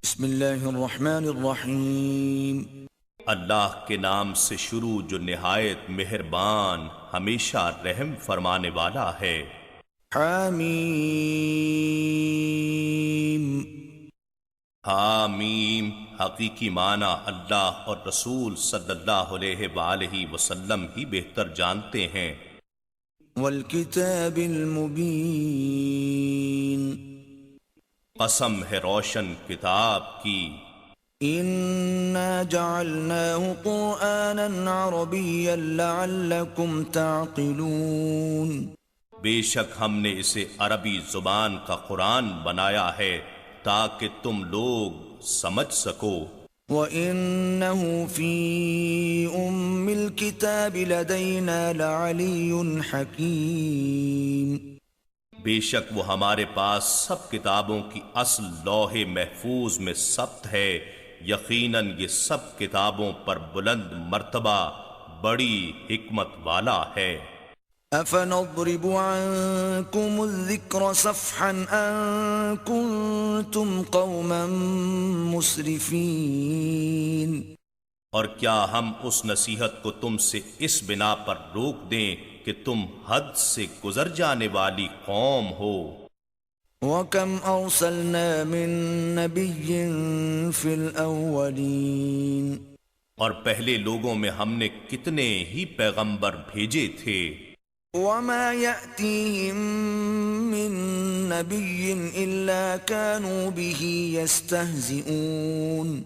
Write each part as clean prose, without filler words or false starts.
بسم اللہ الرحمن الرحیم۔ اللہ کے نام سے شروع جو نہایت مہربان ہمیشہ رحم فرمانے والا ہے۔ حامیم۔ حامیم حقیقی معنی اللہ اور رسول صلی اللہ علیہ وآلہ وسلم ہی بہتر جانتے ہیں۔ والکتاب المبین۔ قسم ہے روشن کتاب کی۔ انا جعلناه قرآنا عربیا لعلکم تعقلون۔ بے شک ہم نے اسے عربی زبان کا قرآن بنایا ہے تاکہ تم لوگ سمجھ سکو۔ وَإِنَّهُ فِي أُمِّ الْكِتَابِ لَدَيْنَا لَعَلِيٌّ حَكِيمٌ۔ بے شک وہ ہمارے پاس سب کتابوں کی اصل لوح محفوظ میں ثبت ہے، یقیناً یہ سب کتابوں پر بلند مرتبہ بڑی حکمت والا ہے۔ أَفَنَضْرِبُ عَنكُمُ الذِّكْرَ صَفْحًا أَن كُنتُمْ قَوْمًا مُسْرِفِينَ۔ اور کیا ہم اس نصیحت کو تم سے اس بنا پر روک دیں کہ تم حد سے گزر جانے والی قوم ہو۔ وَكَمْ أَرْسَلْنَا مِن نَّبِيٍّ فِي الْأَوَّلِينَ۔ اور پہلے لوگوں میں ہم نے کتنے ہی پیغمبر بھیجے تھے۔ وَمَا يَأْتِيهِم مِّن نَّبِيٍّ إِلَّا كَانُوا بِهِ يَسْتَهْزِئُونَ۔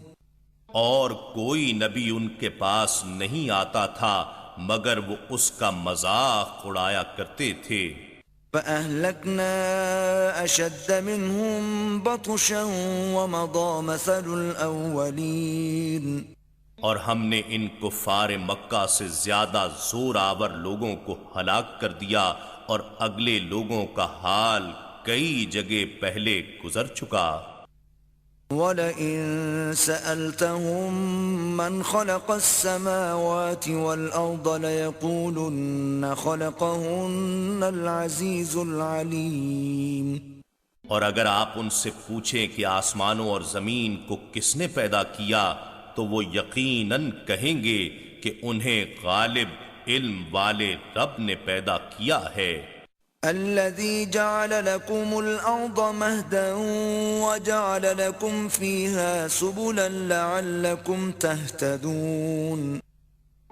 اور کوئی نبی ان کے پاس نہیں آتا تھا مگر وہ اس کا مذاق اڑایا کرتے تھے۔ فَأَهْلَكْنَا أَشَدَّ مِنْهُمْ بَطْشًا وَمَضَى مَثَلُ الْأَوَّلِينَ۔ اور ہم نے ان کفار مکہ سے زیادہ زور آور لوگوں کو ہلاک کر دیا، اور اگلے لوگوں کا حال کئی جگہ پہلے گزر چکا۔ وَلَئِن سَأَلْتَهُم مَّنْ خَلَقَ السَّمَاوَاتِ وَالْأَرْضَ لَيَقُولُنَّ خَلَقَهُنَّ الْعَزِيزُ الْعَلِيمُ۔ اور اگر آپ ان سے پوچھیں کہ آسمانوں اور زمین کو کس نے پیدا کیا تو وہ یقیناً کہیں گے کہ انہیں غالب علم والے رب نے پیدا کیا ہے۔ الذي جعل لكم الأرض مهدا وجعل لكم فيها سبلا لعلكم تهتدون۔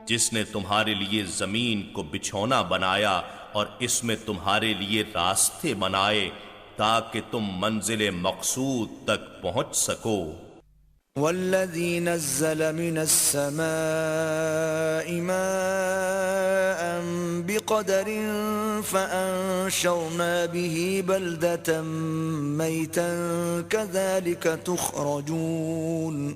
جس نے تمہارے لیے زمین کو بچھونا بنایا اور اس میں تمہارے لیے راستے بنائے تاکہ تم منزل مقصود تک پہنچ سکو۔ والذي نزل من السماء ماء بقدر فأنشرنا به بلدة ميتا كذلك تخرجون۔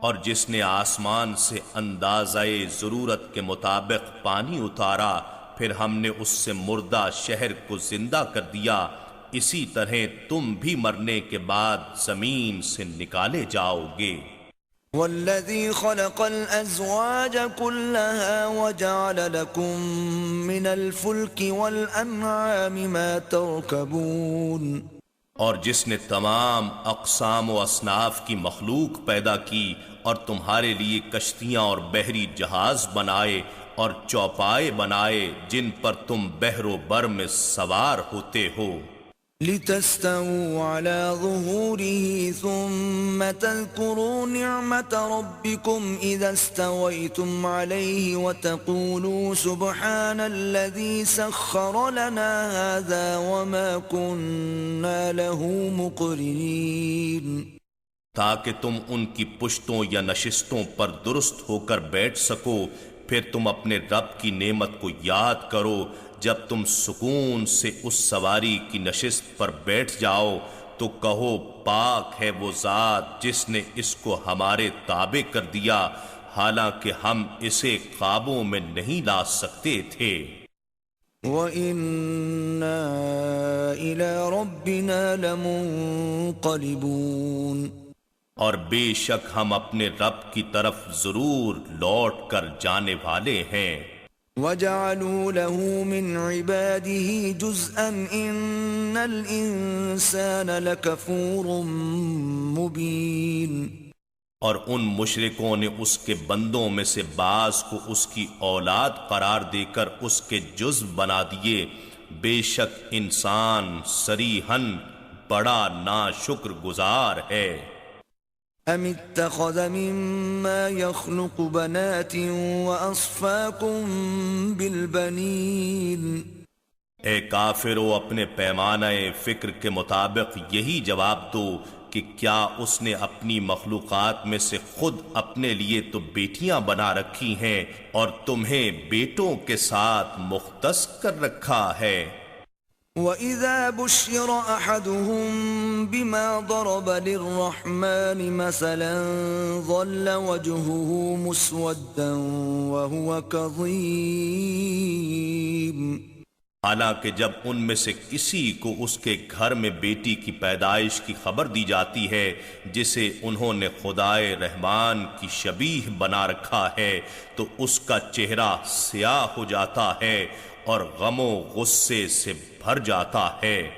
اور جس نے آسمان سے اندازہ ضرورت کے مطابق پانی اتارا پھر ہم نے اس سے مردہ شہر کو زندہ کر دیا، اسی طرح تم بھی مرنے کے بعد زمین سے نکالے جاؤ گے۔ والذی خلق الازواج كلها وجعل لكم من الفلك والانعام ما تركبون۔ اور جس نے تمام اقسام و اصناف کی مخلوق پیدا کی اور تمہارے لیے کشتیاں اور بحری جہاز بنائے اور چوپائے بنائے جن پر تم بحر و بر میں سوار ہوتے ہو۔ لِتَسْتَوُوا عَلَى ظُهُورِهِ ثُمَّ تَذْكُرُوا نِعْمَةَ رَبِّكُمْ إِذَا اسْتَوَيْتُمْ عَلَيْهِ وَتَقُولُوا سُبْحَانَ الَّذِي سَخَّرَ لَنَا هَذَا وَمَا كُنَّا لَهُ مُقْرِنِينَ۔ تاکہ تم ان کی پشتوں یا نشستوں پر درست ہو کر بیٹھ سکو، پھر تم اپنے رب کی نعمت کو یاد کرو جب تم سکون سے اس سواری کی نشست پر بیٹھ جاؤ تو کہو پاک ہے وہ ذات جس نے اس کو ہمارے تابع کر دیا حالانکہ ہم اسے قابو میں نہیں لا سکتے تھے۔ وَإِنَّا إِلَىٰ رَبِّنَا لَمُنقَلِبُونَ۔ اور بے شک ہم اپنے رب کی طرف ضرور لوٹ کر جانے والے ہیں۔ وَجَعَلُوا لَهُ مِنْ عِبَادِهِ جُزْءًا إِنَّ الْإِنسَانَ لَكَفُورٌ مُبِينٌ۔ اور ان مشرکوں نے اس کے بندوں میں سے بعض کو اس کی اولاد قرار دے کر اس کے جزو بنا دیے، بے شک انسان صریحاً بڑا ناشکر گزار ہے۔ أَمِ اتَّخَذَ مِمَّا يَخْلُقُ بَنَاتٍ وَأَصْفَاكُمْ بِالْبَنِينَ۔ اے کافرو، اپنے پیمانہ فکر کے مطابق یہی جواب دو کہ کیا اس نے اپنی مخلوقات میں سے خود اپنے لیے تو بیٹیاں بنا رکھی ہیں اور تمہیں بیٹوں کے ساتھ مختص کر رکھا ہے۔ وَإِذَا بُشِّرَ أَحَدُهُم بِمَا ضَرَبَ لِلرَّحْمَنِ مَثَلًا ظَلَّ وَجْهُهُ مُسْوَدًّا وَهُوَ كَظِيمٌ۔ حالانکہ جب ان میں سے کسی کو اس کے گھر میں بیٹی کی پیدائش کی خبر دی جاتی ہے جسے انہوں نے خدائے رحمان کی شبیہ بنا رکھا ہے تو اس کا چہرہ سیاہ ہو جاتا ہے اور غم و غصے سے بھر جاتا ہے۔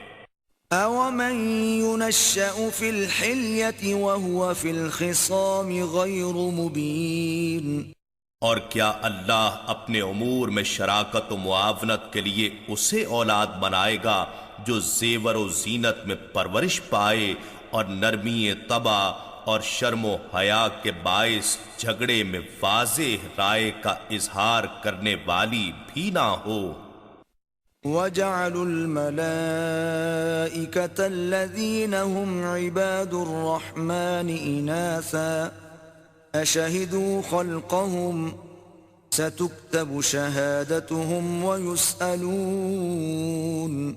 أَوَمَن يُنَشَّأُ فِي الْحِلْيَةِ وَهُوَ فِي الْخِصَامِ غَيْرُ مُبِينٍ۔ اور کیا اللہ اپنے امور میں شراکت و معاونت کے لیے اسے اولاد بنائے گا جو زیور و زینت میں پرورش پائے اور نرمی طبع اور شرم و حیا کے باعث جھگڑے میں واضح رائے کا اظہار کرنے والی بھی نہ ہو؟ وَجَعَلُوا الْمَلَائِكَةَ الَّذِينَ هُمْ عِبَادُ الرَّحْمَنِ إِنَاثًا أَشَهِدُوا خَلْقَهُمْ سَتُكْتَبُ شَهَادَتُهُمْ وَيُسْأَلُونَ۔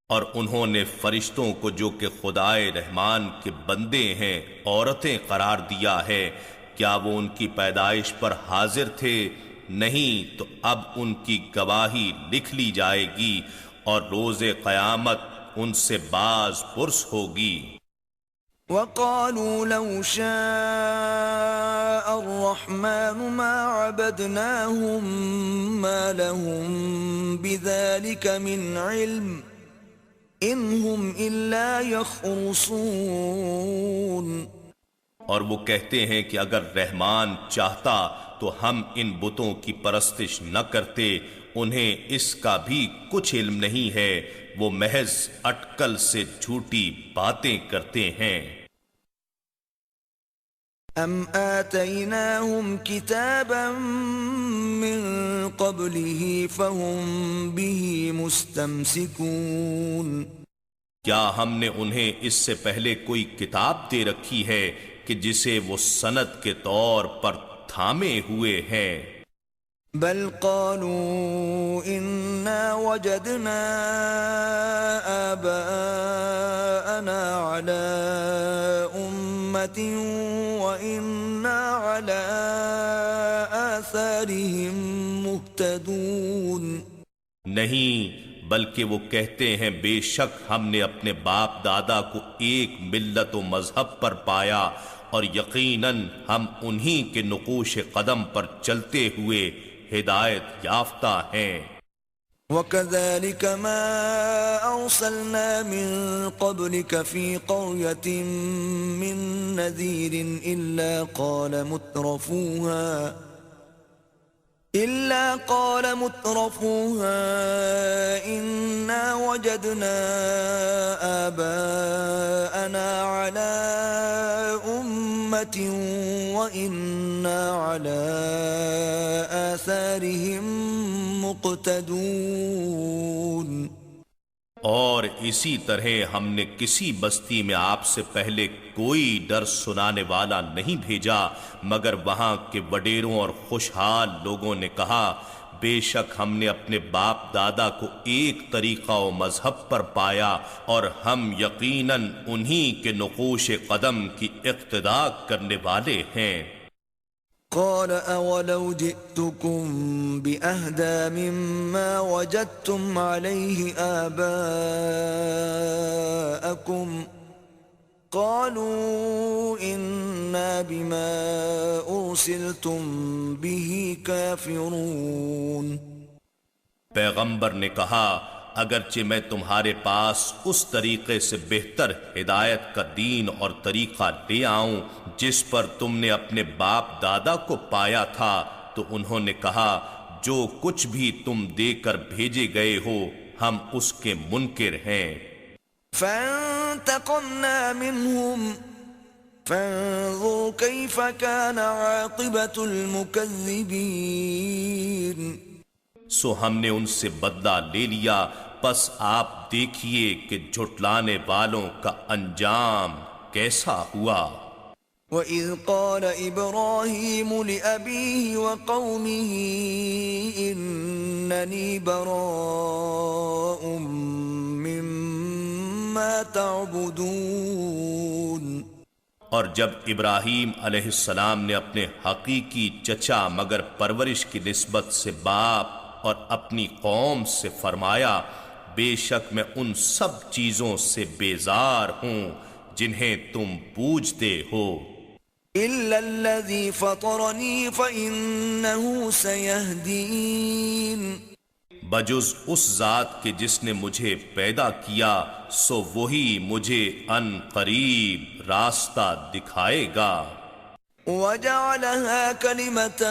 اور انہوں نے فرشتوں کو جو کہ خدائے رحمان کے بندے ہیں عورتیں قرار دیا ہے، کیا وہ ان کی پیدائش پر حاضر تھے؟ نہیں تو اب ان کی گواہی لکھ لی جائے گی اور روز قیامت ان سے باز پرس ہوگی۔ وَقَالُوا لَوْ شَاءَ الرَّحْمَنُ مَا عَبَدْنَاهُمْ مَا لَهُمْ بِذَلِكَ مِنْ عِلْمٍ إِنْ هُمْ إِلَّا يَخْرُصُونَ۔ اور وہ کہتے ہیں کہ اگر رحمان چاہتا تو ہم ان بتوں کی پرستش نہ کرتے، انہیں اس کا بھی کچھ علم نہیں ہے، وہ محض اٹکل سے جھوٹی باتیں کرتے ہیں۔ أَمْ آتَيْنَاهُمْ كِتَابًا مِّن قَبْلِهِ فَهُمْ بِهِ مُسْتَمْسِكُونَ۔ کیا ہم نے انہیں اس سے پہلے کوئی کتاب دے رکھی ہے کہ جسے وہ سند کے طور پر تھامے ہوئے ہیں؟ بل قالوا إنا وجدنا آباءنا على أمة وإنا على آثارهم مهتدون۔ نہیں، بلکہ وہ کہتے ہیں بے شک ہم نے اپنے باپ دادا کو ایک ملت و مذہب پر پایا اور یقیناً ہم انہی کے نقوش قدم پر چلتے ہوئے ہدایت یافتہ ہیں۔ وَكَذَلِكَ مَا أَرْسَلْنَا مِن قَبْلِكَ فِي قَرْيَةٍ مِّن نَّذِيرٍ إِلَّا قَالَ مُتْرَفُوهَا إِنَّا وَجَدْنَا آبَاءَنَا عَلَىٰ أُمَّةٍ وَإِنَّا عَلَىٰ آثَارِهِم مُقْتَدُونَ۔ اور اسی طرح ہم نے کسی بستی میں آپ سے پہلے کوئی ڈر سنانے والا نہیں بھیجا مگر وہاں کے وڈیروں اور خوشحال لوگوں نے کہا بے شک ہم نے اپنے باپ دادا کو ایک طریقہ و مذہب پر پایا اور ہم یقیناً انہی کے نقوش قدم کی اقتدا کرنے والے ہیں۔ قال اولو جئتكم بأهدى مما وجدتم عليه آباءكم قالوا إنا بما أرسلتم به كافرون۔ پیغمبر نے کہا اگرچہ میں تمہارے پاس اس طریقے سے بہتر ہدایت کا دین اور طریقہ لے آؤں جس پر تم نے اپنے باپ دادا کو پایا تھا، تو انہوں نے کہا جو کچھ بھی تم دے کر بھیجے گئے ہو ہم اس کے منکر ہیں۔ فانتقمنا منهم فانظر كيف كان عاقبة المكذبين۔ سو ہم نے ان سے بدلہ لے لیا، پس آپ دیکھیے کہ جھٹلانے والوں کا انجام کیسا ہوا۔ وَإِذْ قَالَ إِبْرَاهِيمُ لِأَبِيهِ وَقَوْمِهِ إِنَّنِي بَرَاءٌ مِّمَّا تَعْبُدُونَ۔ اور جب ابراہیم علیہ السلام نے اپنے حقیقی چچا مگر پرورش کی نسبت سے باپ اور اپنی قوم سے فرمایا بے شک میں ان سب چیزوں سے بیزار ہوں جنہیں تم پوجتے ہو، إِلَّا الَّذِي فَطَرَنِي فَإِنَّهُ سَيَهْدِينِ۔ بجز اس ذات کے جس نے مجھے پیدا کیا سو وہی مجھے ان قریب راستہ دکھائے گا۔ وَجَعَلَهَا كَلِمَةً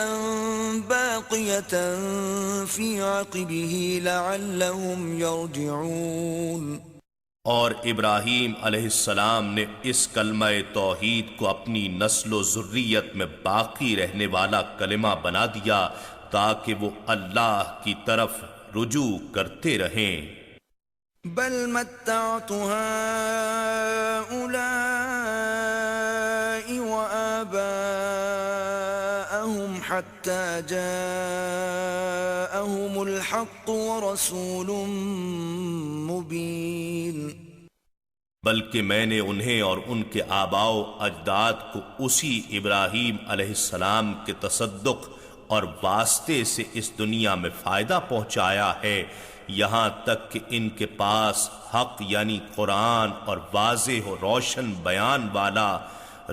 بَاقِيَةً فِي عَقِبِهِ لَعَلَّهُمْ يَرْجِعُونَ۔ اور ابراہیم علیہ السلام نے اس کلمہ توحید کو اپنی نسل و ذریت میں باقی رہنے والا کلمہ بنا دیا تاکہ وہ اللہ کی طرف رجوع کرتے رہیں۔ بل متعت هؤلاء وآباءهم حتى جاءهم الحق ورسول مبين۔ بلکہ میں نے انہیں اور ان کے آباء و اجداد کو اسی ابراہیم علیہ السلام کے تصدق اور واسطے سے اس دنیا میں فائدہ پہنچایا ہے، یہاں تک کہ ان کے پاس حق یعنی قرآن اور واضح و روشن بیان والا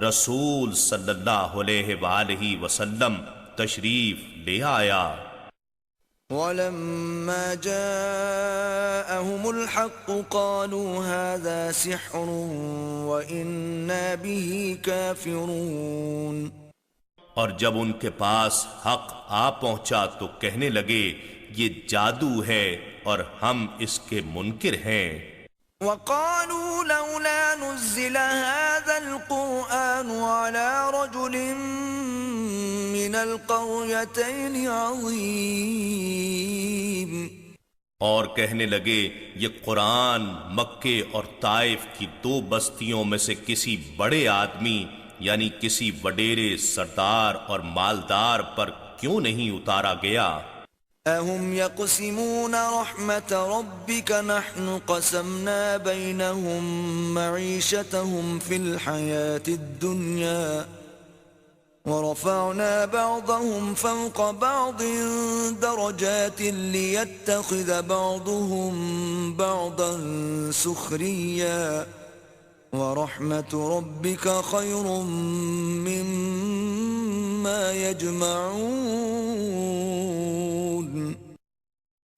رسول صلی اللہ علیہ وآلہ وسلم تشریف لے آیا۔ ولما جاءهم الحق قالوا هذا سحر وإنا به كافرون۔ اور جب ان کے پاس حق آ پہنچا تو کہنے لگے یہ جادو ہے اور ہم اس کے منکر ہیں۔ وقالوا لولا نزل هذا القرآن على رجل من القريتين عظيم۔ اور کہنے لگے یہ قرآن مکے اور طائف کی دو بستیوں میں سے کسی بڑے آدمی یعنی کسی وڈیرے سردار اور مالدار پر کیوں نہیں اتارا گیا؟ اَهُمْ يَقْسِمُونَ رَحْمَةَ رَبِّكَ نَحْنُ قَسَمْنَا بَيْنَهُمْ مَعِيشَتَهُمْ فِي الْحَيَاةِ الدُّنْيَا وَرَفَعْنَا بَعْضَهُمْ فَوْقَ بَعْضٍ دَرَجَاتٍ لِيَتَّخِذَ بَعْضُهُمْ بَعْضًا سُخْرِيًّا وَرَحْمَةُ رَبِّكَ خَيْرٌ مِّمَّا يَجْمَعُونَ۔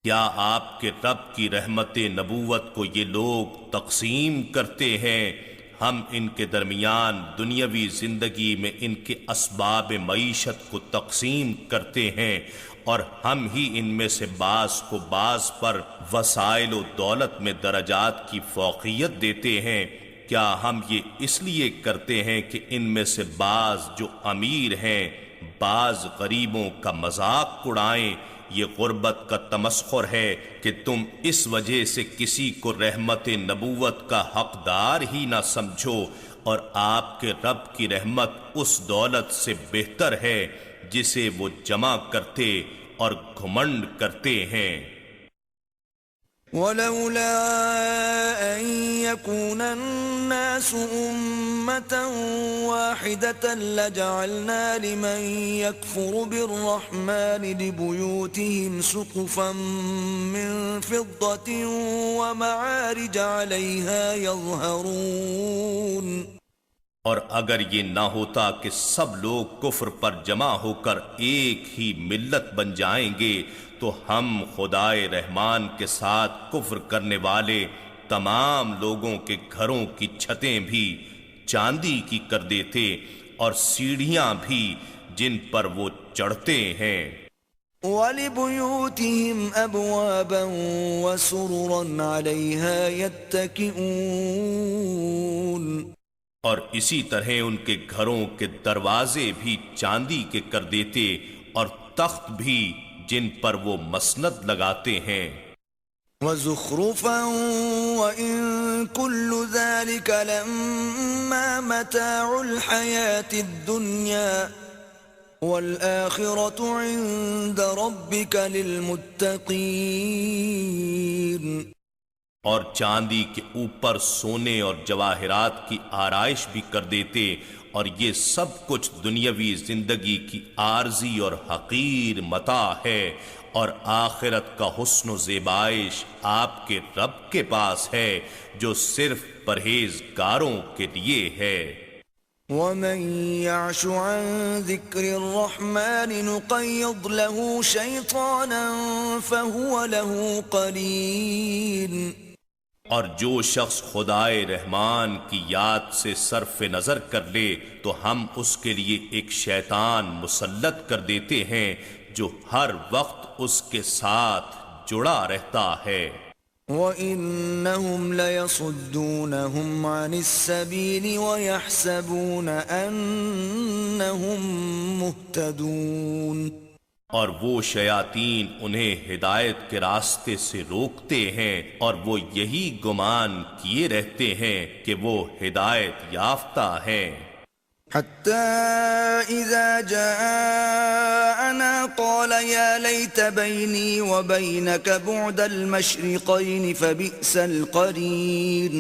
کیا آپ کے رب کی رحمت نبوت کو یہ لوگ تقسیم کرتے ہیں؟ ہم ان کے درمیان دنیاوی زندگی میں ان کے اسباب معیشت کو تقسیم کرتے ہیں اور ہم ہی ان میں سے بعض کو بعض پر وسائل و دولت میں درجات کی فوقیت دیتے ہیں۔ کیا ہم یہ اس لیے کرتے ہیں کہ ان میں سے بعض جو امیر ہیں بعض غریبوں کا مذاق اڑائیں؟ یہ غربت کا تمسخر ہے کہ تم اس وجہ سے کسی کو رحمت نبوت کا حقدار ہی نہ سمجھو، اور آپ کے رب کی رحمت اس دولت سے بہتر ہے جسے وہ جمع کرتے اور گھمنڈ کرتے ہیں۔ ولولا أن يكون الناس أمة واحدة لجعلنا لمن يكفر بالرحمن لبيوتهم سقفا من فضة ومعارج عليها يظهرون۔ اور اگر یہ نہ ہوتا کہ سب لوگ کفر پر جمع ہو کر ایک ہی ملت بن جائیں گے تو ہم خدائے رحمان کے ساتھ کفر کرنے والے تمام لوگوں کے گھروں کی چھتیں بھی چاندی کی کر دیتے اور سیڑھیاں بھی جن پر وہ چڑھتے ہیں. وَلِبُيُوتِهِمْ أَبْوَابًا وَسُرُرًا عَلَيْهَا يَتَّكِئُونَ. اور اسی طرح ان کے گھروں کے دروازے بھی چاندی کے کر دیتے اور تخت بھی جن پر وہ مسند لگاتے ہیں. وَزُخْرُفًا وَإِن كُلُّ ذَلِكَ لَمَّا مَتَاعُ الْحَيَاةِ الدُّنْيَا وَالْآخِرَةُ عِندَ رَبِّكَ لِلْمُتَّقِينَ. اور چاندی کے اوپر سونے اور جواہرات کی آرائش بھی کر دیتے اور یہ سب کچھ دنیاوی زندگی کی عارضی اور حقیر متاع ہے اور آخرت کا حسن و زیبائش آپ کے رب کے پاس ہے جو صرف پرہیزگاروں کے لیے ہے. وَمَن يَعْشُ عَن ذِكْرِ الرَّحْمَنِ نُقَيِّضْ لَهُ شَيْطَانًا فَهُوَ لَهُ قَرِينٌ. اور جو شخص خدائے رحمان کی یاد سے صرف نظر کر لے تو ہم اس کے لیے ایک شیطان مسلط کر دیتے ہیں جو ہر وقت اس کے ساتھ جڑا رہتا ہے. وَإِنَّهُمْ لَيَصُدُّونَهُمْ عَنِ السَّبِيلِ وَيَحْسَبُونَ أَنَّهُمْ مُهْتَدُونَ. اور وہ شیاطین انہیں ہدایت کے راستے سے روکتے ہیں اور وہ یہی گمان کیے رہتے ہیں کہ وہ ہدایت یافتہ ہیں. حتى إذا جاءنا قال يا ليت بيني وبينك بعد المشرقين فبئس القرين.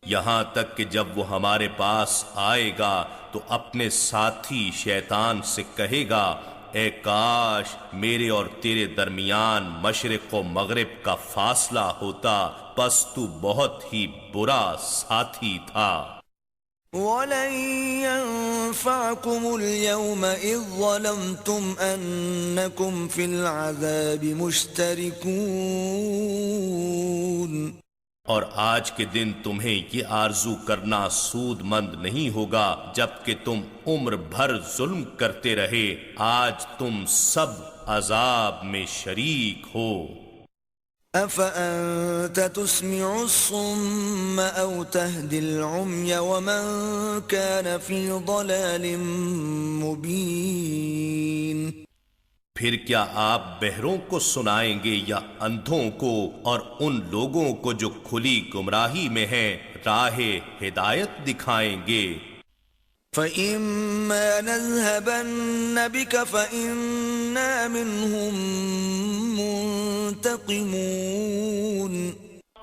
یہاں تک کہ جب وہ ہمارے پاس آئے گا تو اپنے ساتھی شیطان سے کہے گا اے کاش میرے اور تیرے درمیان مشرق و مغرب کا فاصلہ ہوتا، پس تو بہت ہی برا ساتھی تھا. وَلَن يَنفَعَكُمُ الْيَوْمَ إِذ ظَّلَمْتُمْ أَنَّكُمْ فِي الْعَذَابِ مُشْتَرِكُونَ. اور آج کے دن تمہیں یہ آرزو کرنا سود مند نہیں ہوگا جبکہ تم عمر بھر ظلم کرتے رہے، آج تم سب عذاب میں شریک ہو. أَفَأَنْتَ تُسْمِعُ الصُّمَّ أَوْ تَهْدِي الْعُمْيَ وَمَنْ كَانَ فِي ضَلَالٍ مُبِينٍ. پھر کیا آپ بہروں کو سنائیں گے یا اندھوں کو اور ان لوگوں کو جو کھلی گمراہی میں ہیں راہ ہدایت دکھائیں گے؟ فَإِمَّا نَذْهَبَنَّ بِكَ فَإِنَّا مِنْهُمْ مُنْتَقِمُونَ.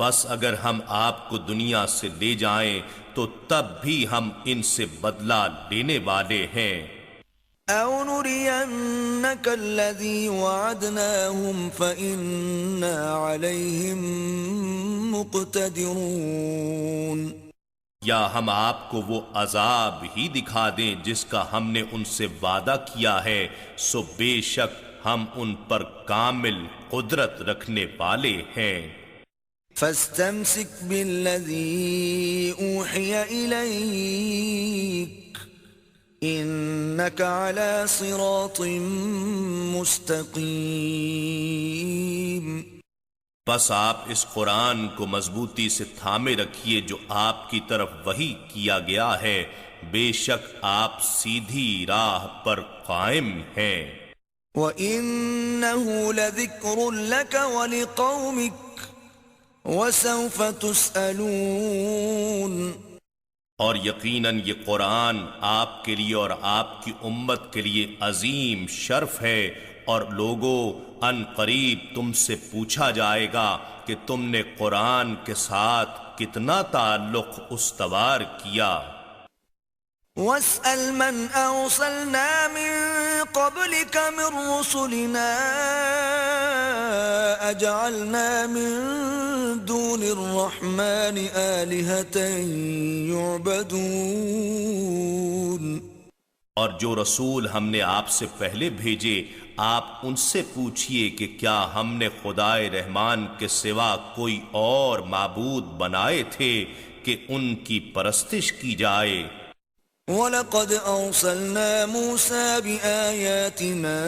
بس اگر ہم آپ کو دنیا سے لے جائیں تو تب بھی ہم ان سے بدلہ لینے والے ہیں. أَوْ نُرِيَنَّكَ الَّذِي وَعَدْنَاهُمْ فَإِنَّا عَلَيْهِمْ مُقْتَدِرُونَ. یا ہم آپ کو وہ عذاب ہی دکھا دیں جس کا ہم نے ان سے وعدہ کیا ہے، سو بے شک ہم ان پر کامل قدرت رکھنے والے ہیں. فَاسْتَمْسِكْ بِالَّذِي أُوحِيَ إِلَيْكَ إِنَّكَ عَلَى صِرَاطٍ مُسْتَقِيمٍ. بس آپ اس قرآن کو مضبوطی سے تھامے رکھیے جو آپ کی طرف وحی کیا گیا ہے، بے شک آپ سیدھی راہ پر قائم ہیں. وَإِنَّهُ لَذِكْرٌ لَكَ وَلِقَوْمِكَ وَسَوْفَ تُسْأَلُونَ. اور یقیناً یہ قرآن آپ کے لیے اور آپ کی امت کے لیے عظیم شرف ہے، اور لوگوں ان قریب تم سے پوچھا جائے گا کہ تم نے قرآن کے ساتھ کتنا تعلق استوار کیا. وَاسْأَلْ مَنْ أَرْسَلْنَا مِن قبلك من رسلنا أجعلنا من دون الرحمن آلهة يعبدون. اور جو رسول ہم نے آپ سے پہلے بھیجے آپ ان سے پوچھئے کہ کیا ہم نے خدائے رحمان کے سوا کوئی اور معبود بنائے تھے کہ ان کی پرستش کی جائے. وَلَقَدْ أَرْسَلْنَا مُوسَى بِآيَاتِنَا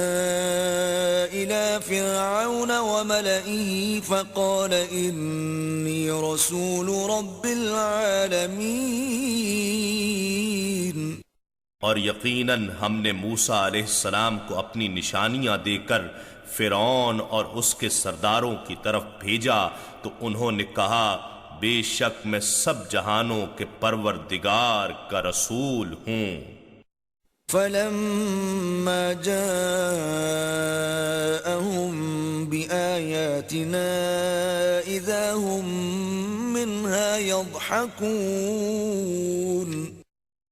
إِلَى فِرْعَوْنَ وَمَلَئِهِ فَقَالَ إِنِّي رَسُولُ رَبِّ الْعَالَمِينَ. اور یقیناً ہم نے موسیٰ علیہ السلام کو اپنی نشانیاں دے کر فرعون اور اس کے سرداروں کی طرف بھیجا تو انہوں نے کہا بے شک میں سب جہانوں کے پروردگار کا رسول ہوں. فَلَمَّا جَاءَهُم بِآيَاتِنَا إِذَا هُم مِّنْهَا يَضْحَكُونَ.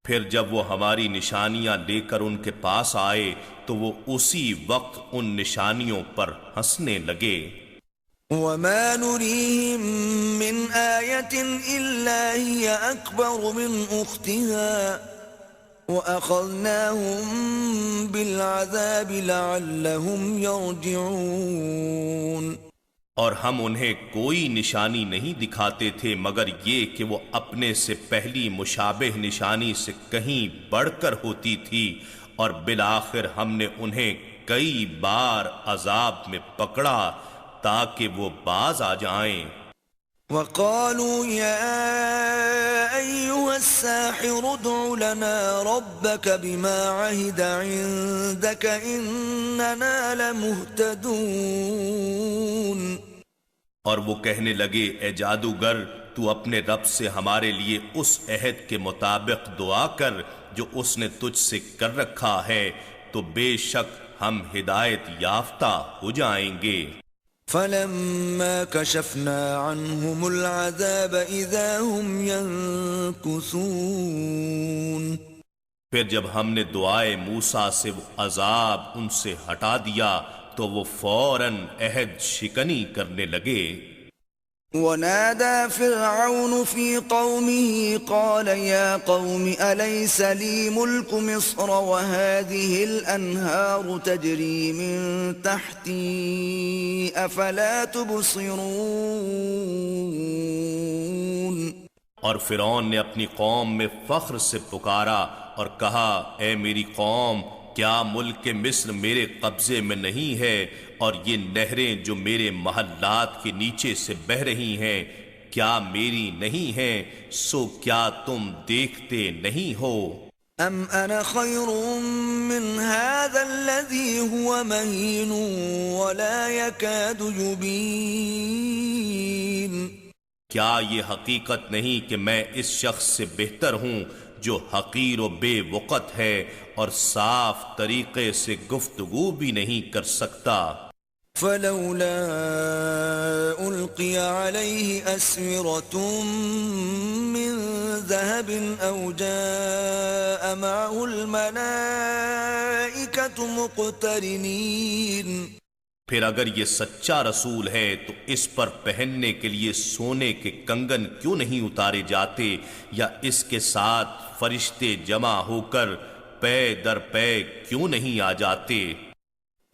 پھر جب وہ ہماری نشانیاں لے کر ان کے پاس آئے تو وہ اسی وقت ان نشانیوں پر ہنسنے لگے. وَمَا نُرِيهِم مِّنْ آيَةٍ إِلَّا هِيَ أَكْبَرُ مِنْ أُخْتِهَا وَأَخَذْنَاهُمْ بِالْعَذَابِ لَعَلَّهُمْ يَرْجِعُونَ. اور ہم انہیں کوئی نشانی نہیں دکھاتے تھے مگر یہ کہ وہ اپنے سے پہلی مشابہ نشانی سے کہیں بڑھ کر ہوتی تھی اور بالآخر ہم نے انہیں کئی بار عذاب میں پکڑا تاکہ وہ باز آ جائیں. وَقَالُوا يَا أَيُّهَا السَّاحِرُ ادْعُ لَنَا رَبَّكَ بِمَا عَهِدَ عِندَكَ إِنَّنَا لَمُهْتَدُونَ. اور وہ کہنے لگے اے جادوگر تو اپنے رب سے ہمارے لیے اس عہد کے مطابق دعا کر جو اس نے تجھ سے کر رکھا ہے تو بے شک ہم ہدایت یافتہ ہو جائیں گے. فَلَمَّا كَشَفْنَا عَنْهُمُ الْعَذَابَ إِذَا هُمْ يَنْكُثُونَ. پھر جب ہم نے دعائے موسیٰ سے وہ عذاب ان سے ہٹا دیا تو وہ فوراً عہد شکنی کرنے لگے. وَنَادَى فِرْعَوْنُ فِي قَوْمِهِ قَالَ يَا قَوْمِ أَلَيْسَ لِي مُلْكُ مِصْرَ وَهَٰذِهِ الْأَنْهَارُ تَجْرِي مِن تَحْتِي أَفَلَا تُبْصِرُونَ. اور فرعون نے اپنی قوم میں فخر سے پکارا اور کہا اے میری قوم کیا ملک مصر میرے قبضے میں نہیں ہے اور یہ نہریں جو میرے محلات کے نیچے سے بہہ رہی ہیں کیا میری نہیں ہیں سو کیا تم دیکھتے نہیں ہو. ام انا خیر من هذا الذي هو مهين ولا يكاد يبين. کیا یہ حقیقت نہیں کہ میں اس شخص سے بہتر ہوں جو حقیر و بے وقت ہے اور صاف طریقے سے گفتگو بھی نہیں کر سکتا. فلولا القي عليه اسورة من ذهب او جاء معه الملائكة مقترنين. پھر اگر یہ سچا رسول ہے تو اس پر پہننے کے لیے سونے کے کنگن کیوں نہیں اتارے جاتے یا اس کے ساتھ فرشتے جمع ہو کر پے در پے کیوں نہیں آ جاتے.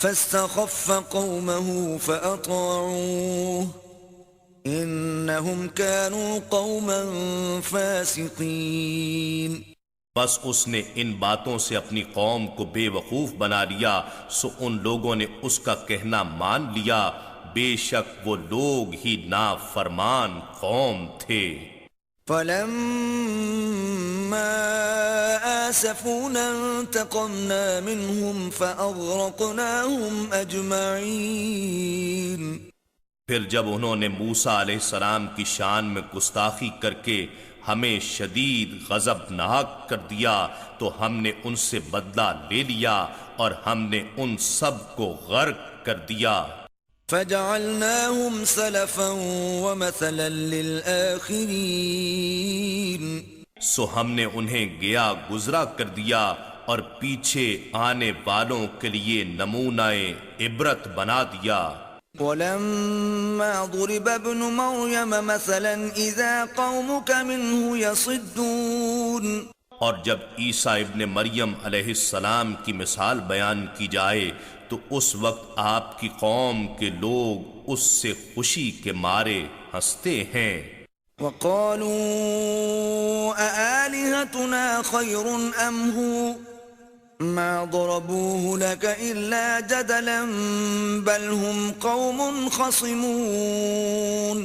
فاستخف قومه فأطاعوه إنهم كانوا قوما فاسقين. بس اس نے ان باتوں سے اپنی قوم کو بے وقوف بنا لیا سو ان لوگوں نے اس کا کہنا مان لیا بے شک وہ لوگ ہی نافرمان قوم تھے. فَلَمَّا آسَفُونَا انتَقَمْنَا مِنْهُمْ فَأَغْرَقْنَاهُمْ أَجْمَعِينَ. پھر جب انہوں نے موسیٰ علیہ السلام کی شان میں گستاخی کر کے ہمیں شدید غضبناک کر دیا تو ہم نے ان سے بدلہ لے لیا اور ہم نے ان سب کو غرق کر دیا. فَجَعَلْنَاهُمْ سَلَفًا وَمَثَلًا لِلْآخِرِينَ. سو ہم نے انہیں گیا گزرا کر دیا اور پیچھے آنے والوں کے لیے نمونہ عبرت بنا دیا۔ وَلَمَّا ضُرِبَ ابْنُ مَرْيَمَ مَثَلًا إِذَا قَوْمُكَ مِنْهُ يَصِدُّونَ، اور جب عیسیٰ ابن مریم علیہ السلام کی مثال بیان کی جائے تو اس وقت آپ کی قوم کے لوگ اس سے خوشی کے مارے ہنستے ہیں۔ وَقَالُوا أَآلِهَتُنَا خَيْرٌ أَمْ هُوَ مَا ضَرَبُوهُ لَكَ إِلَّا جَدَلًا بَلْ هُمْ قَوْمٌ خَصِمُونَ،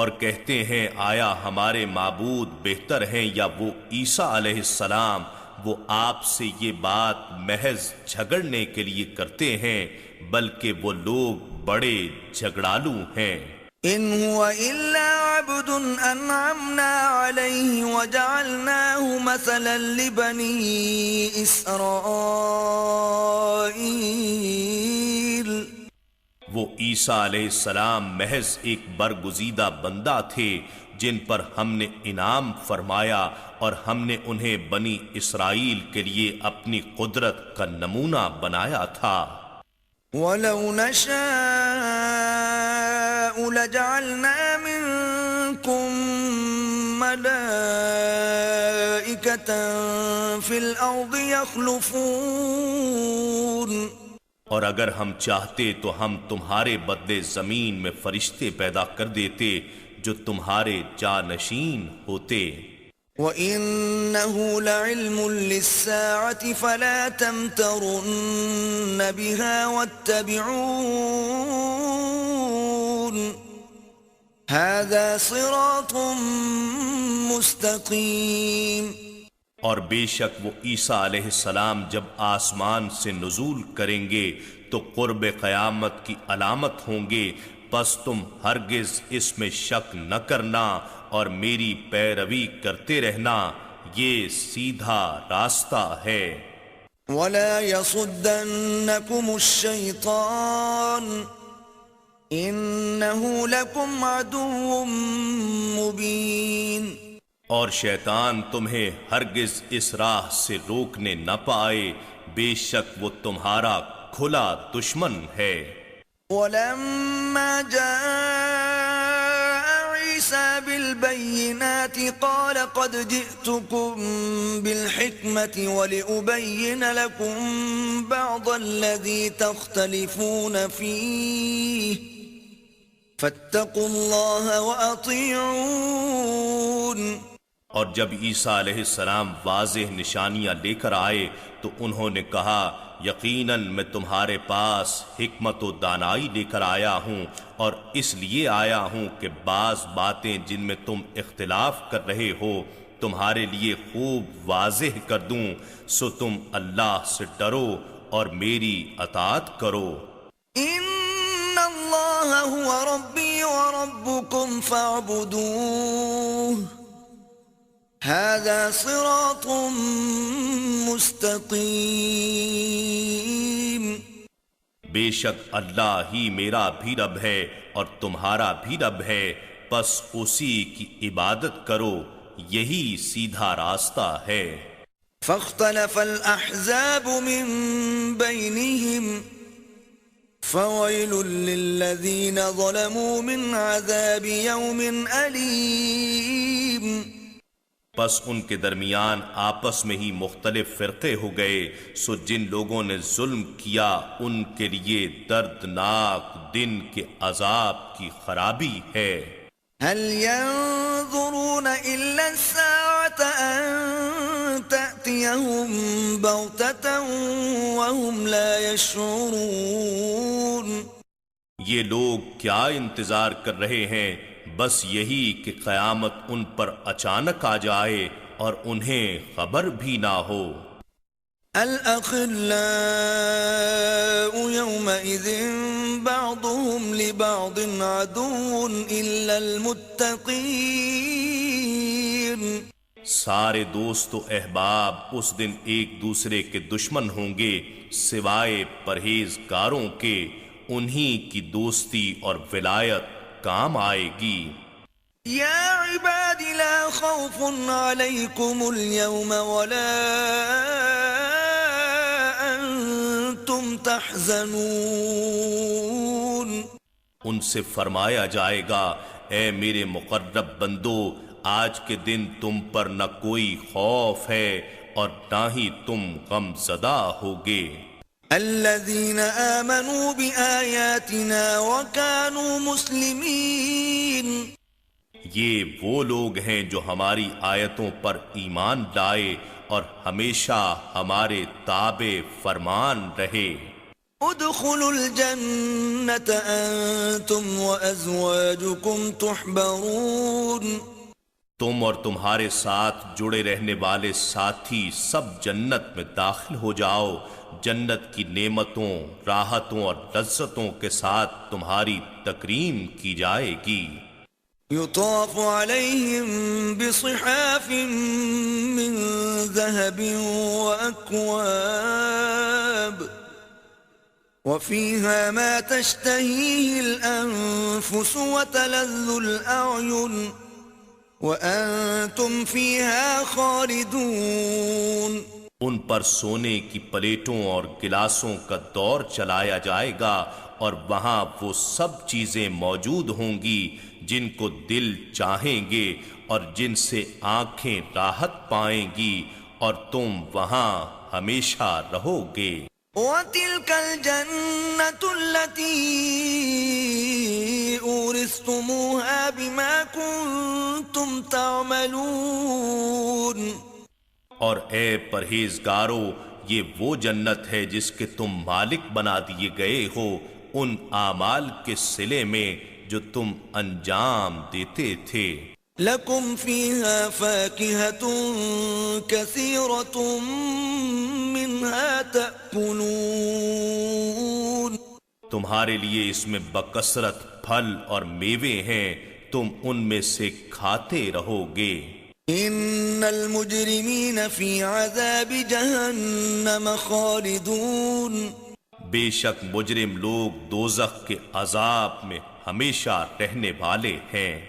اور کہتے ہیں آیا ہمارے معبود بہتر ہیں یا وہ عیسیٰ علیہ السلام، وہ آپ سے یہ بات محض جھگڑنے کے لیے کرتے ہیں، بلکہ وہ لوگ بڑے جھگڑالو ہیں۔ إِنْ هُوَ إِلَّا عَبْدٌ أَنْعَمْنَا عَلَيْهِ وَجَعَلْنَاهُ مَثَلًا لِبَنِي إِسْرَائِيلَ، وہ عیسیٰ علیہ السلام محض ایک برگزیدہ بندہ تھے جن پر ہم نے انعام فرمایا، اور ہم نے انہیں بنی اسرائیل کے لیے اپنی قدرت کا نمونہ بنایا تھا۔ وَلَوْ نَشَاءُ لَجَعَلْنَا مِنْكُمْ مَلَائِكَةً فِي الْأَرْضِ يَخْلُفُونَ، اور اگر ہم چاہتے تو ہم تمہارے بدلے زمین میں فرشتے پیدا کر دیتے جو تمہارے جانشین ہوتے۔ وَإِنَّهُ لَعِلْمٌ لِلسَّاعَةِ فَلَا تَمْتَرُنَّ بِهَا وَاتَّبِعُونِ هَذَا صِرَاطٌ مُسْتَقِيمٌ، اور بے شک وہ عیسیٰ علیہ السلام جب آسمان سے نزول کریں گے تو قرب قیامت کی علامت ہوں گے، پس تم ہرگز اس میں شک نہ کرنا اور میری پیروی کرتے رہنا، یہ سیدھا راستہ ہے۔ وَلَا يَصُدَّنَّكُمُ الشَّيْطَانُ إِنَّهُ لَكُمْ عَدُوٌّ مُبِينٌ، اور شیطان تمہیں ہرگز اس راہ سے روکنے نہ پائے، بے شک وہ تمہارا کھلا دشمن ہے۔ وَلَمَّا جَاءَ عِيسَى بِالْبَيِّنَاتِ قَالَ قَدْ جِئْتُكُمْ بِالْحِكْمَةِ وَلِأُبَيِّنَ لَكُمْ بَعْضَ الَّذِي تَخْتَلِفُونَ فِيهِ فَاتَّقُوا اللَّهَ وَأَطِيعُونِ، اور جب عیسیٰ علیہ السلام واضح نشانیاں لے کر آئے تو انہوں نے کہا یقیناً میں تمہارے پاس حکمت و دانائی لے کر آیا ہوں، اور اس لیے آیا ہوں کہ بعض باتیں جن میں تم اختلاف کر رہے ہو تمہارے لیے خوب واضح کر دوں، سو تم اللہ سے ڈرو اور میری اطاعت کرو۔ إِنَّ اللَّهَ هُوَ رَبِّي وَرَبُّكُمْ فَاعْبُدُوهُ هَذَا صِرَاطٌ مُسْتَقِيمٌ، بے شک اللہ ہی میرا بھی رب ہے اور تمہارا بھی رب ہے، پس اسی کی عبادت کرو، یہی سیدھا راستہ ہے۔ فاختلف الأحزاب من بينهم فويل للذين ظلموا من عذاب يوم أليم، پس ان کے درمیان آپس میں ہی مختلف فرقے ہو گئے، سو جن لوگوں نے ظلم کیا ان کے لیے دردناک دن کے عذاب کی خرابی ہے۔ هل ينظرون إلا الساعة أن تأتيهم بغتة وهم لا يشعرون، یہ لوگ کیا انتظار کر رہے ہیں؟ بس یہی کہ قیامت ان پر اچانک آ جائے اور انہیں خبر بھی نہ ہو۔ الأخلاء يومئذ بعضهم لبعض عدو إلا المتقين، سارے دوست و احباب اس دن ایک دوسرے کے دشمن ہوں گے سوائے پرہیزگاروں کے، انہی کی دوستی اور ولایت کام آئے گی۔ یا عباد لا خوف علیکم اليوم ولا تحزنون ان سے فرمایا جائے گا اے میرے مقرب بندو آج کے دن تم پر نہ کوئی خوف ہے اور نہ ہی تم غم زدہ ہوگے الذين آمنوا بآياتنا وكانوا مسلمين یہ وہ لوگ ہیں جو ہماری آیتوں پر ایمان لائے اور ہمیشہ ہمارے تابع فرمان رہے ادخلوا الجنة أنتم وأزواجكم تحبرون تم اور تمہارے ساتھ جڑے رہنے والے ساتھی سب جنت میں داخل ہو جاؤ جنت کی نعمتوں راحتوں اور لذتوں کے ساتھ تمہاری تکریم کی جائے گی يطاف عليهم بصحاف من ذهب وأكواب وفيها ما تشتهيه الأنفس وتلذ الأعين وأنتم فيها خالدون ان پر سونے کی پلیٹوں اور گلاسوں کا دور چلایا جائے گا اور وہاں وہ سب چیزیں موجود ہوں گی جن کو دل چاہیں گے اور جن سے آنکھیں راحت پائیں گی اور تم وہاں ہمیشہ رہو گے وَتِلْكَ الْجَنَّةُ الَّتِي أُورِثْتُمُوهَا بِمَا كُنْتُمْ تَعْمَلُونَ اور اے پرہیزگارو یہ وہ جنت ہے جس کے تم مالک بنا دیے گئے ہو ان اعمال کے صلے میں جو تم انجام دیتے تھے لَكُمْ فِيهَا فَاكِهَةٌ كَثِيرَةٌ مِّنْهَا تَأْكُلُونَ تمہارے لیے اس میں بکثرت پھل اور میوے ہیں تم ان میں سے کھاتے رہو گے ان المجرمین فی عذاب جہنم خالدون بے شک مجرم لوگ دوزخ کے عذاب میں ہمیشہ رہنے والے ہیں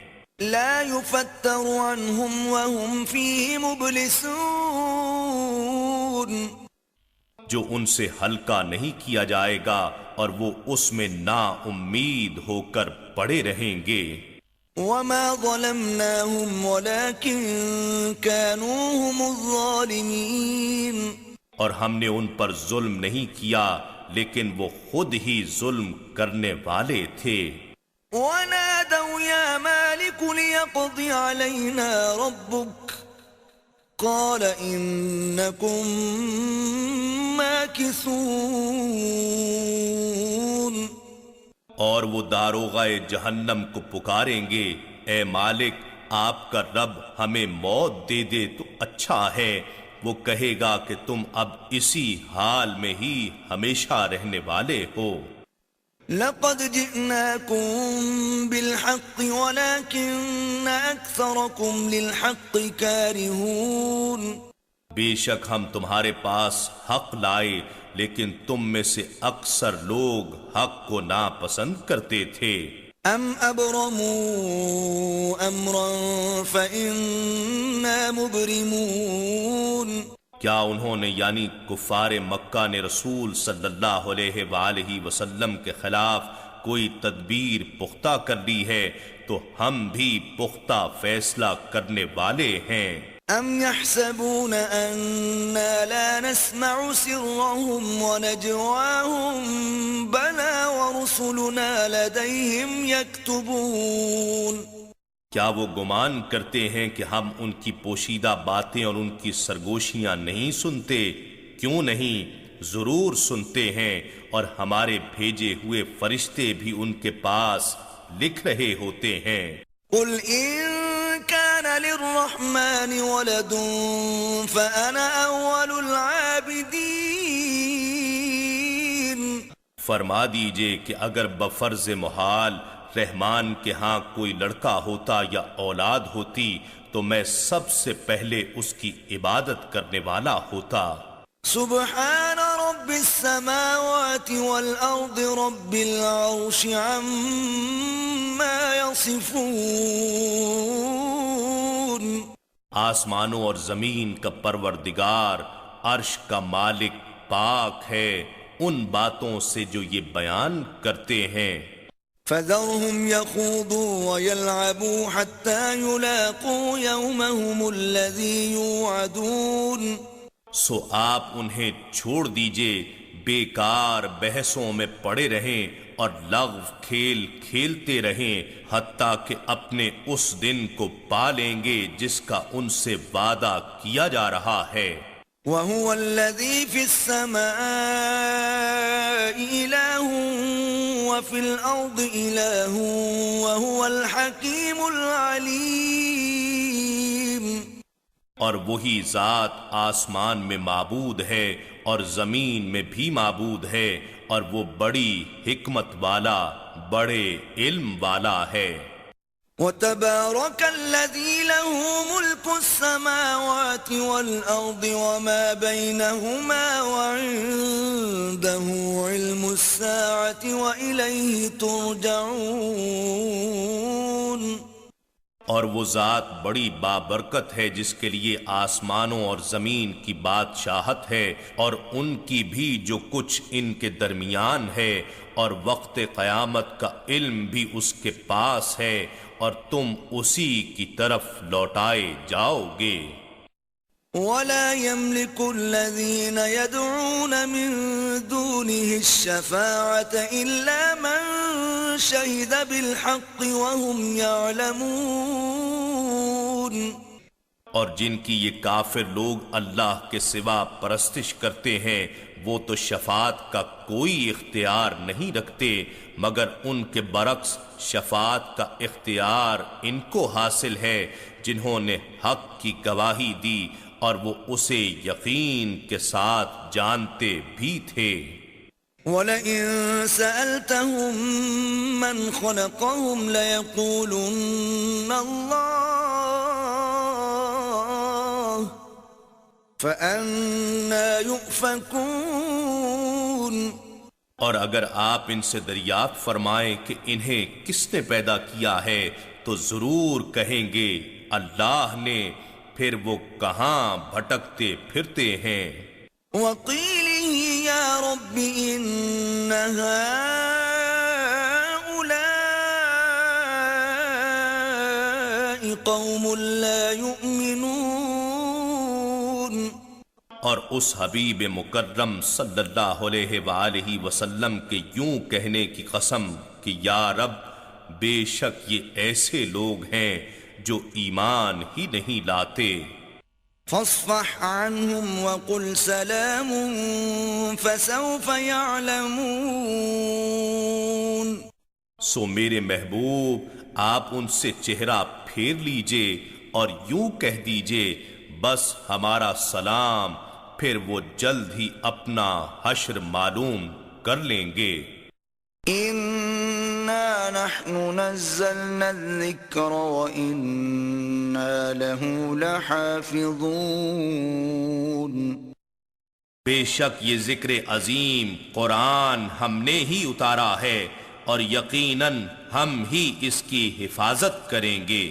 لا يفتر عنهم وهم فيه مبلسون جو ان سے ہلکا نہیں کیا جائے گا اور وہ اس میں نا امید ہو کر پڑے رہیں گے وما ظلمناهم ولكن كانوا هم الظالمين اور ہم نے ان پر ظلم نہیں کیا لیکن وہ خود ہی ظلم کرنے والے تھے ونادوا يا مالك ليقض علينا ربك قال إنكم ماكثون اور وہ داروغہ جہنم کو پکاریں گے اے مالک آپ کا رب ہمیں موت دے دے تو اچھا ہے وہ کہے گا کہ تم اب اسی حال میں ہی ہمیشہ رہنے والے ہو لقد جئناكم بالحق ولكن أكثركم للحق كارهون بے شک ہم تمہارے پاس حق لائے لیکن تم میں سے اکثر لوگ حق کو ناپسند کرتے تھے ام ابرموا امرا فإنا مبرمون کیا انہوں نے یعنی کفار مکہ نے رسول صلی اللہ علیہ وآلہ وسلم کے خلاف کوئی تدبیر پختہ کر لی ہے تو ہم بھی پختہ فیصلہ کرنے والے ہیں ام يحسبون اننا لا نسمع سرهم ونجواهم بلى ورسلنا لديهم يكتبون کیا وہ گمان کرتے ہیں کہ ہم ان کی پوشیدہ باتیں اور ان کی سرگوشیاں نہیں سنتے کیوں نہیں ضرور سنتے ہیں اور ہمارے بھیجے ہوئے فرشتے بھی ان کے پاس لکھ رہے ہوتے ہیں قل ان كان للرحمن ولد فانا اول العابدين فرما دیجئے کہ اگر بفرض محال رحمان کے ہاں کوئی لڑکا ہوتا یا اولاد ہوتی تو میں سب سے پہلے اس کی عبادت کرنے والا ہوتا سبحان رب السماوات والارض رب العرش عما يصفون آسمانوں اور زمین کا پروردگار عرش کا مالک پاک ہے ان باتوں سے جو یہ بیان کرتے ہیں۔ فذرهم يخوضوا ويلعبوا حتى يلاقوا يومهم الذي يوعدون، سو آپ انہیں چھوڑ دیجئے بیکار بحثوں میں پڑے رہیں اور لغو کھیل کھیلتے رہیں حتیٰ کہ اپنے اس دن کو پا لیں گے جس کا ان سے وعدہ کیا جا رہا ہے۔ وهو الذي في السماء إله وفي الأرض إله وهو الحكيم العليم، اور وہی ذات آسمان میں معبود ہے اور زمین میں بھی معبود ہے، اور وہ بڑی حکمت والا بڑے علم والا ہے۔ وتبارك الذي له ملك السماوات والأرض وما بينهما وعنده علم الساعة وإليه ترجعون، اور وہ ذات بڑی بابرکت ہے جس کے لیے آسمانوں اور زمین کی بادشاہت ہے، اور ان کی بھی جو کچھ ان کے درمیان ہے، اور وقت قیامت کا علم بھی اس کے پاس ہے، اور تم اسی کی طرف لوٹائے جاؤ گے۔ ولا يملك الذين يدعون من دونه الشفاعة إلا من شهد بالحق وهم يعلمون، اور جن کی یہ کافر لوگ اللہ کے سوا پرستش کرتے ہیں وہ تو شفاعت کا کوئی اختیار نہیں رکھتے، مگر ان کے برعکس شفاعت کا اختیار ان کو حاصل ہے جنہوں نے حق کی گواہی دی اور وہ اسے یقین کے ساتھ جانتے بھی تھے۔ وَلَئِن سَأَلْتَهُم مَّنْ خَلَقَهُمْ لَيَقُولُنَّ اللَّهُ فَأَنَّىٰ يُؤْفَكُونَ، اور اگر آپ ان سے دریافت فرمائیں کہ انہیں کس نے پیدا کیا ہے تو ضرور کہیں گے اللہ نے، پھر وہ کہاں بھٹکتے پھرتے ہیں۔ وَقِيلِهِ يَا رَبِّ إِنَّ هَٰؤُلَاءِ قَوْمٌ لَّا يُؤْمِنُونَ، اور اس حبیب مکرم صلی اللہ علیہ وآلہ وسلم کے یوں کہنے کی قسم کہ یا رب بے شک یہ ایسے لوگ ہیں جو ایمان ہی نہیں لاتے۔ فاصفح عنهم وقل سلام فسوف يعلمون، سو میرے محبوب آپ ان سے چہرہ پھیر لیجئے اور یوں کہہ دیجئے بس ہمارا سلام، پھر وہ جلد ہی اپنا حشر معلوم کر لیں گے۔ اِنَّا نَحْنُ نَزَّلْنَا الذِّكْرَ وَإِنَّا لَهُ لَحَافِظُونَ، بے شک یہ ذکر عظیم قرآن ہم نے ہی اتارا ہے اور یقیناً ہم ہی اس کی حفاظت کریں گے۔